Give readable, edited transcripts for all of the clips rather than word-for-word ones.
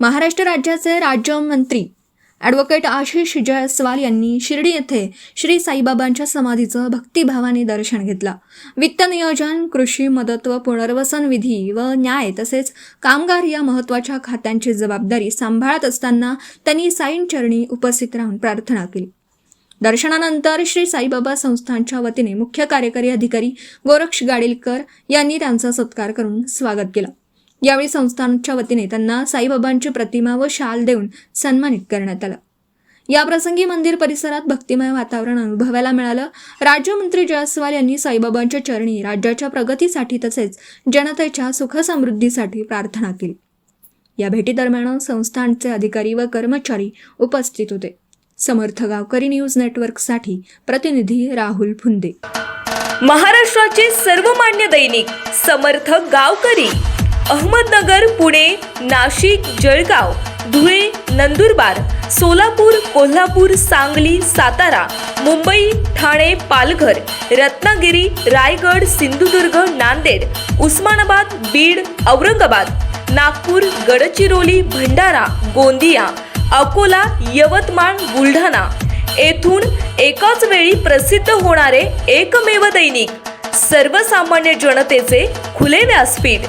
महाराष्ट्र राज्याचे राज्यमंत्री ॲडव्होकेट आशिष जयस्वाल यांनी शिर्डी येथे श्री साईबाबांच्या समाधीचं भक्तिभावाने दर्शन घेतलं। वित्त नियोजन, कृषी मदत व पुनर्वसन विधी व न्याय तसेच कामगार या महत्त्वाच्या खात्यांची जबाबदारी सांभाळत असताना त्यांनी साईंचरणी उपस्थित राहून प्रार्थना केली। दर्शनानंतर श्री साईबाबा संस्थानच्या वतीने मुख्य कार्यकारी अधिकारी गोरक्ष गाडीलकर यांनी त्यांचा सत्कार करून स्वागत केलं। यावेळी संस्थानच्या वतीने त्यांना साईबाबांची प्रतिमा व शाल देऊन सन्मानित करण्यात आलं। याप्रसंगी मंदिर परिसरात भक्तिमय वातावरण अनुभवायला मिळालं। राज्यमंत्री जयस्वाल यांनी साईबाबांच्या चरणी राज्याच्या प्रगतीसाठी तसेच जनतेच्या सुखसमृद्धीसाठी प्रार्थना केली। या भेटीदरम्यान संस्थानचे अधिकारी व कर्मचारी उपस्थित होते। समर्थ गावकरी न्यूज नेटवर्कसाठी प्रतिनिधी राहुल फुंदे। महाराष्ट्राचे सर्वमान्य दैनिक समर्थ गावकरी अहमदनगर, पुणे, नाशिक, जळगाव, धुळे, नंदुरबार, सोलापूर, कोल्हापूर, सांगली, सातारा, मुंबई, ठाणे, पालघर, रत्नागिरी, रायगड, सिंधुदुर्ग, नांदेड, उस्मानाबाद, बीड, औरंगाबाद, नागपूर, गडचिरोली, भंडारा, गोंदिया, अकोला, यवतमाळ, बुलढाणा येथून एकाच वेळी प्रसिद्ध होणारे एकमेव दैनिक, सर्वसामान्य जनतेचे खुले व्यासपीठ।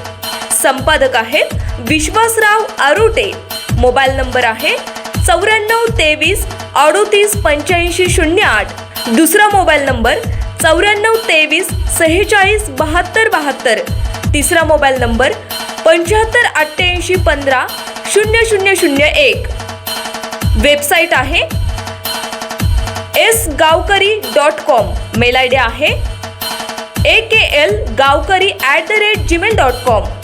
संपादक आहेत विश्वासराव आरोटे। मोबाईल नंबर आहे 9423 38 85 08। दुसरा मोबाईल नंबर 9423 46 72 72। तिसरा मोबाईल नंबर 75 88 15 0001। वेबसाईट आहे sgavkari.com। मेल आयडी आहे aklgavkari@gmail.com।